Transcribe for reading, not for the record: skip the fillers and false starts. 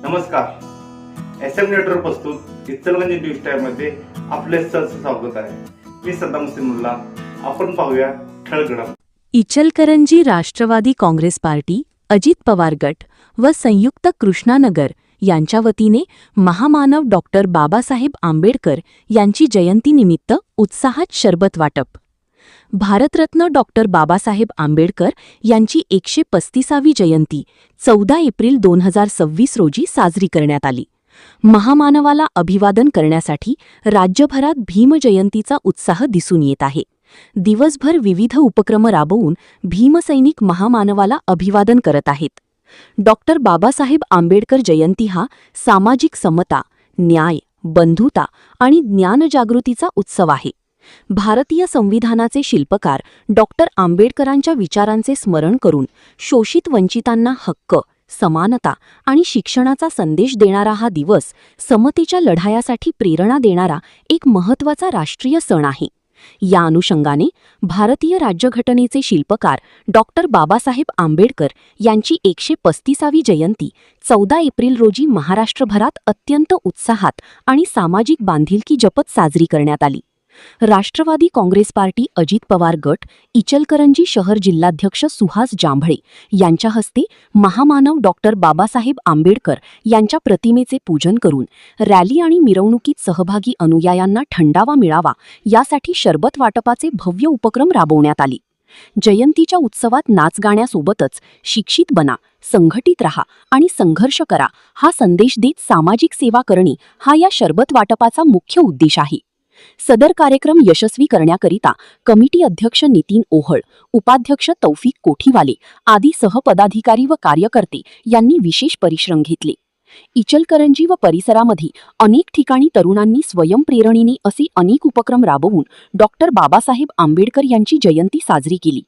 नमस्कार. S M network प्रस्तुत Ichalkaranji news टाइममध्ये आपले सहर्ष स्वागत आहे. मी सद्दाम मुल्ला. आपण पाहूया ठळक घडामोडी. इचलकरंजी राष्ट्रवादी काँग्रेस पार्टी, अजित पवार गट व संयुक्त कृष्णानगर यांच्या वतीने महामानव डॉक्टर बाबासाहेब आंबेडकर यांची जयंतीनिमित्त उत्साहात शरबत वाटप. भारतरत्न डॉक्टर बाबासाहेब आंबेडकर यांची 135वी जयंती 14 एप्रिल 2026 रोजी साजरी करण्यात आली. महामानवाला अभिवादन करण्यासाठी राज्यभरात भीमजयंतीचा उत्साह दिसून येत आहे. दिवसभर विविध उपक्रम राबवून भीमसैनिक महामानवाला अभिवादन करत आहेत. डॉक्टर बाबासाहेब आंबेडकर जयंती हा सामाजिक समता, न्याय, बंधुता आणि ज्ञानजागृतीचा उत्सव आहे. भारतीय संविधानाचे शिल्पकार डॉक्टर आंबेडकरांच्या विचारांचे स्मरण करून शोषित वंचितांना हक्क, समानता आणि शिक्षणाचा संदेश देणारा हा दिवस समतेच्या लढायासाठी प्रेरणा देणारा एक महत्त्वाचा राष्ट्रीय सण आहे. या अनुषंगाने भारतीय राज्यघटनेचे शिल्पकार डॉक्टर बाबासाहेब आंबेडकर यांची 135वी जयंती 14 एप्रिल रोजी महाराष्ट्रभरात अत्यंत उत्साहात आणि सामाजिक बांधिलकी जपत साजरी करण्यात आली. राष्ट्रवादी काँग्रेस पार्टी, अजित पवार गट, इचलकरंजी शहर जिल्हाध्यक्ष सुहास जांभळे यांच्या हस्ते महामानव डॉक्टर बाबासाहेब आंबेडकर यांच्या प्रतिमेचे पूजन करून रॅली आणि मिरवणुकीत सहभागी अनुयायांना थंडावा मिळावा यासाठी शरबत वाटपाचे भव्य उपक्रम राबवण्यात आले. जयंतीच्या उत्सवात नाचगाण्यासोबतच शिक्षित बना, संघटित रहा आणि संघर्ष करा हा संदेश देत सामाजिक सेवा करणे हा या शरबत वाटपाचा मुख्य उद्देश आहे. सदर कार्यक्रम यशस्वी करण्याकरिता कमिटी अध्यक्ष नितीन ओहळ, उपाध्यक्ष तौफिक कोठीवाले आदी सहपदाधिकारी व कार्यकर्ते यांनी विशेष परिश्रम घेतले. इचलकरंजी व परिसरामध्ये अनेक ठिकाणी तरुणांनी स्वयंप्रेरणेने असे अनेक उपक्रम राबवून डॉक्टर बाबासाहेब आंबेडकर यांची जयंती साजरी केली.